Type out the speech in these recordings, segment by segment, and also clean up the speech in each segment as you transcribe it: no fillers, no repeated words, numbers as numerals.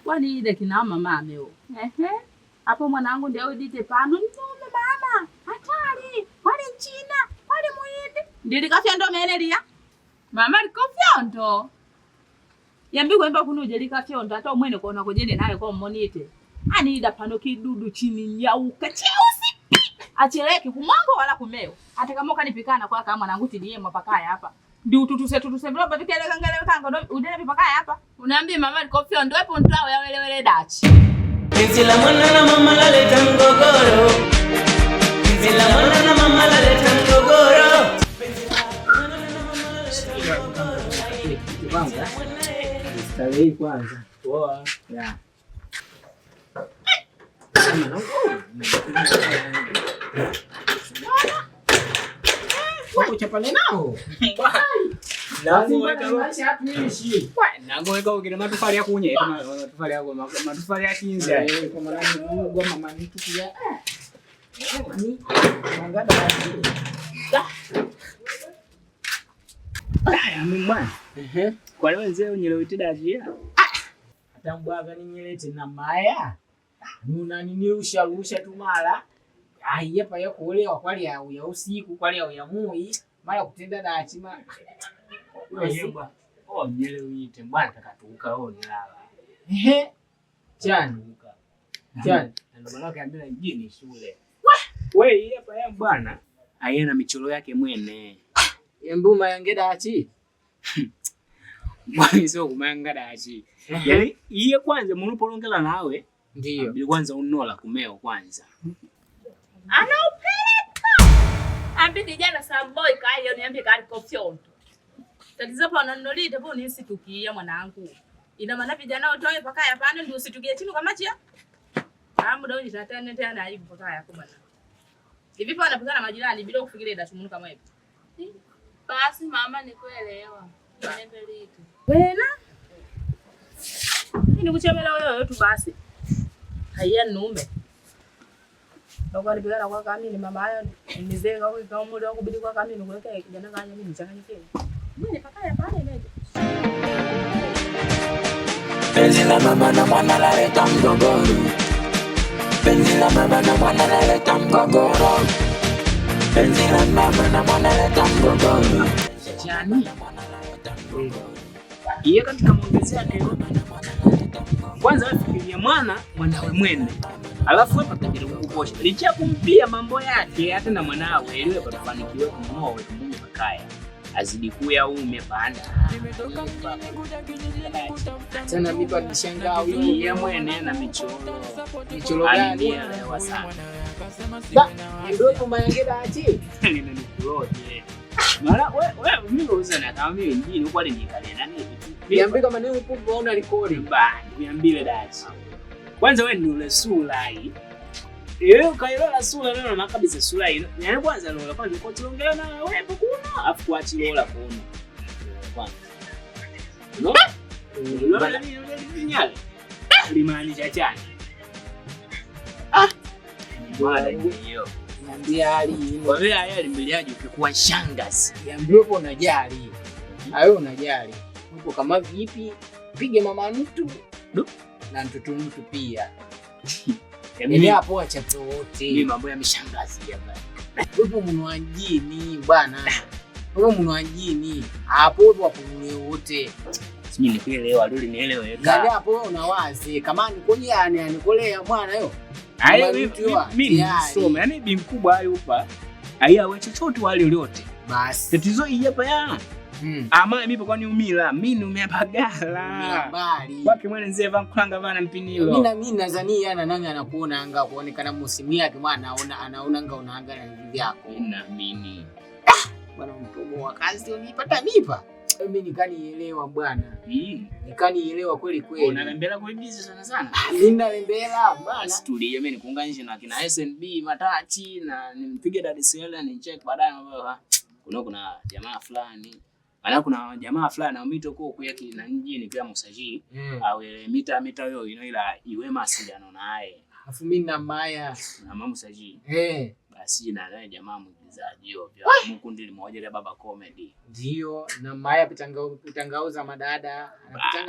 Kwani ile kina mama ameo. Hapo mwanangu ndio udite pano ni mama. Hatari. Wale China, wale Muhindi. Ndili kafya ndo menelia. Mama likofya ndo. Yambi kwamba kunuje likafya ndo hata umwene kuona kujene naye kwa mmonite. Ani ida pano kidudu chini nyauka cheusi. Acheleki kumwango wala kumeo. Hata kama kanipikana kwa kama mwanangu tidie mapakaya hapa. Ndi ututuse vloba vikele kanga ndo udene vipakaya hapa. Unaambia mama likofya ndo hapo ntao ya wele dachi. Penzi la mwana na mama laleta mgogoro. Penzi la mwana na mama laleta mgogoro. Kwanza. Starehe kwanza. Poa. Ya. Wako chapane nao. Nangoweka ukile matufali ya kunye, matufali ya kinza. Kwa maana ngoma mama nitukia. Ni mangada. Mwana. Kwa leo nzee unyelewitida ajia. Atambwaga ni nyelete na maya. Nuna nini usharusha tumala. Yepa ya kuolewa kwali ya usiku kwali ya mui mara kutenda na achima. Yemba. Nyelewite bwana takatuka oni lala. Chani. Ndio maana kaambia mjini shule. Wewe hapa ya bwana ayena michoro yake mwene. Yembuma yangeda achi. Mwani sio kumanga dachi. Yaani iye kwanza munupolongela nawe ndio. Bila kwanza unola kumeo kwanza. Anaupeleka. Ambidi jana samboy kayo niambie kali kofyonto. Tatizo pa unanolita po ni situkia mwanangu. Ina maana vijana utoe pakaya pande ndio usitugie chini kama chia. Muda wewe tatane tena aibu pakaya kwa bwana. Hivi pa anapigana majirani bila kufikiria dashumunu kama hivi. Basi mama nikuelewa. Niambelite. Wena? Nini kuchemela wewe tu basi. Haya nume. Ndio alipigana kwa kamini mama hayo mzee kwa muda wa kubidi kwa kamini kuweka kijana kanya mimi nichanganyike. Mimi pakaya pale ndio. Penzi la mama na mwana laleta mgogoro. Penzi la mama na mwana laleta mgogoro. Penzi la mama na mwana laleta mgogoro. Jani. Iye katika maongezi yake. Kwanza afikiria mwanawe mwene. Alafu hapa tajaribu kukosha. Licha kumpia mambo yake hata na mwanawe ile patafanikiwa kumwoa kumbe makaya. Azidi kuya ume panda. Sana mimi nishangaa yeye mwene na michoro. Michoro gani ya sana. Ndio kama yangeda achi. Ninanikuloje. Mara wewe mimi uzana kama mimi njini kwa nini kale nani vitu. Niambie kama ni upo una record bana, niambie dachi. Kwanza wewe ni ule sura hii. Yeye kailola sura leo na kabisa sura hii. Yaani kwanza lola kwanza kwa tuongea na wewe kuna afu kuachi lola kuna. Kwanza. No? Lola ni nyale. Limaanisha chani. Bwana hiyo. Niambie hali. Kwa vile haya limbiliaje ukikuwa shangazi. Niambie upo unajali. Hayo unajali. Upo kama vipi? Pige mama mtu. Na mtoto mtu pia. Ile hapo acha wote. Ni mambo ya mishangazi hapa. Upo mwanajini bwana. Upo mwanajini. Hapo wote. Simi nikuelewa, rudi nielewe. Ndio hapo unawazi kama nikonyani anikolea mwana yo. Mimi nisome, yani bi mkubwa hayupa. Haiawe chochote wale uliote. Basi. Tatizo hii hapa ya. Ama mimi kwa kwani umila, mimi nimeapagala. Mbali. Kwake mwana nzee vankulanga bana mpinilo. Mimi nadhani yana nani anakuona anga kuonekana musimu yake mwana anaona anga unaanga na vitu vyako. Naamini. Bwana mtobo wa kazi unipata nipa. Mimi nikanielewa bwana. Nikanielewa kweli kweli. Unalembela kwa busy sana. Linda lembela bwana. Studio mimi nikuunganisha na kina SNB Matachi na nimpige Dar es Salaam ni check baadaye kuna jamaa fulani. Maana kuna jamaa fulani na mito kwa yake na mjini pia Musaji au mita hiyo ila iwe mawasiliano naye. Afu mimi na Maya na Mama Musaji. asina naye jamaa mwigizaji ovyo. Mkundi limoja la Baba Comedy. Ndio, na Maya pitangauza madada,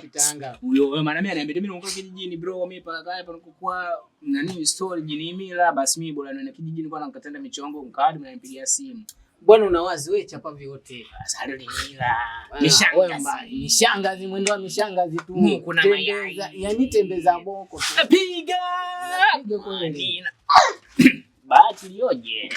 pitanga. Huyo maana mimi ananiambia mimi niko kijijini bro, mimi paka kwa nani story jini mila basi mimi bora niende kijijini kwa nakatenda michongo mkadi mnanipigia simu. Bwana unawazi wewe chapa vyote. Sasa ndio ni mila. Mishangazi mwendo wa mishangazi tu. Kuna mayai. Yaani tembeza boko tu. Piga. Piga kweli. Bahati lioje.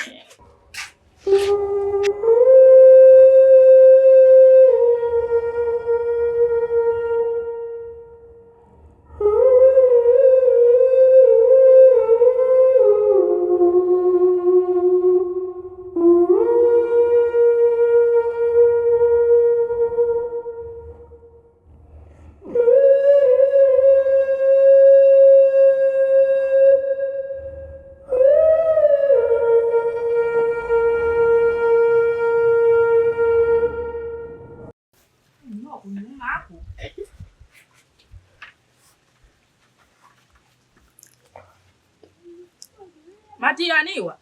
Mati aniwa.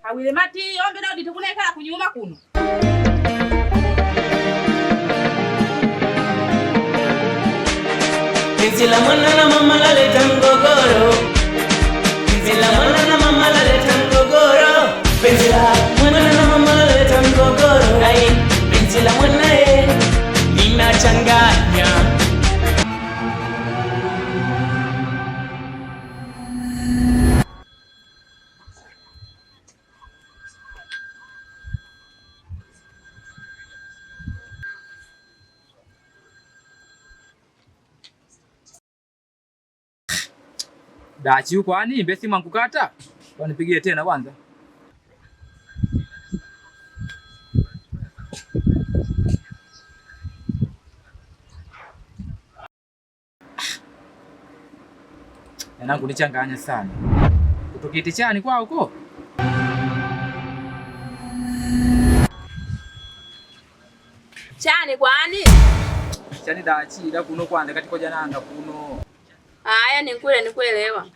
Awile Mati ombe na ditokuneka kunyuma kuno. Penzi la mwana na mama laleta mgogoro. Penzi la mwana na mama laleta mgogoro. Penzi la mwana na mama laleta mgogoro. Ai, penzi la mwana linachanganya. Dachi huko ani mbesi mwankukata? Wanipigie tena kwanza. Yanangu nichanganya sana. Utokiti chani kwa huko? Chani kwani? Chani dachi ila kuno kwanza katika jananga kuno. Haya nikuelewa.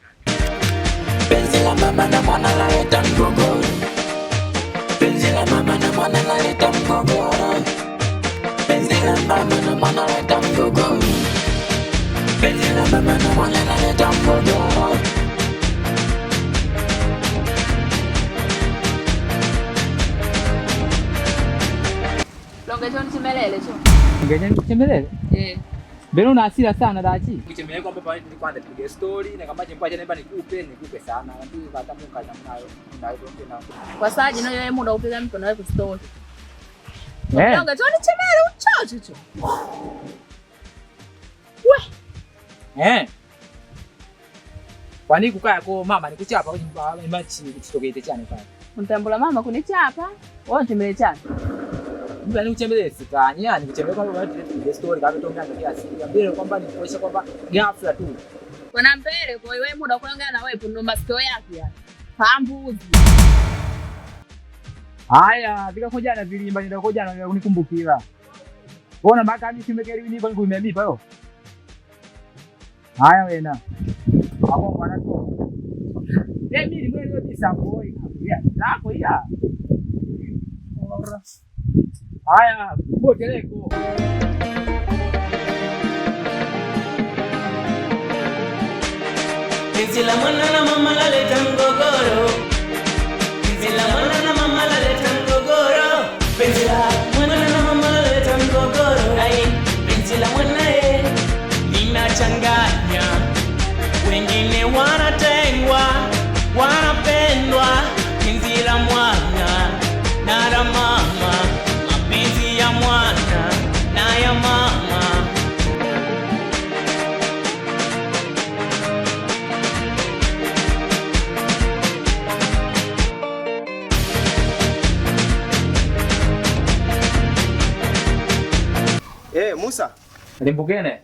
Penzi la mama na mwana laleta mgogoro. Penzi la mama na mwana laleta mgogoro. Penzi la mama na mwana laleta mgogoro. Penzi la mama na mwana laleta mgogoro. Longecho nichemelele cho. Ngenya nichemelele? Beno una hasira sana dachi. Kichemea kwamba pale nilikuwa nipige story na kama jempa jana nikupe sana. Ndio hata mungu nayo. Ndio na. Kwa sababu jino yeye muda upiga mtu na wewe story. Longecho nichemelele uchocho cho. We. Kwani kukaa kwa mama nikuchapa au machi kitokete chani pale. Untambula mama kunichapa. Wewe unitembele chani. Mbona nikuchembele sikanya nikuchembele kwa watu ile story kama tonga kiasi. Mbele kwamba nikuonyesha kwamba ghafla tu. Kuna mbele kwa wewe muda kuongea na wewe ndo masikio yake ya. Pambuzi. Haya, vika koja na vilimba ndio koja na kunikumbukira. Bona mpaka mimi simekeri ni kwa kuimemipa yo. Haya wena. Hapo mwana tu. Mimi mwenyewe ni samboy. Ya, nako ya. Ora. Haya, boteleko. Penzi la mwana na mama laleta mgogoro. Penzi la mwana na mama laleta mgogoro. Penzi la mwana na mama laleta mgogoro. Ai, penzi la mwana linachanganya. Wengine wanatengwa, wanapendwa. Penzi la mwana na la mama. Mapenzi ya mwana na ya mama. Musa. Limbukene.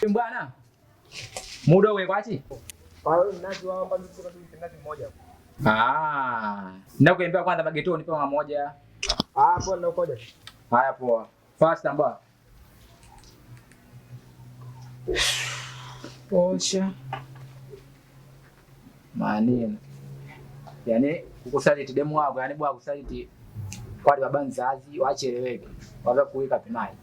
Bwana. Muda wewe kwachi? Najua hapa ndio kuna mmoja. Nakuambia kwanza magetoni pa moja. Bwana ukoje? Haya poa. Fast amba. Posha. Maneno. Yaani kukusaliti demu wako, yaani bwana kusaliti kwa baba mzazi waacheleweke. Waza kuweka pinai.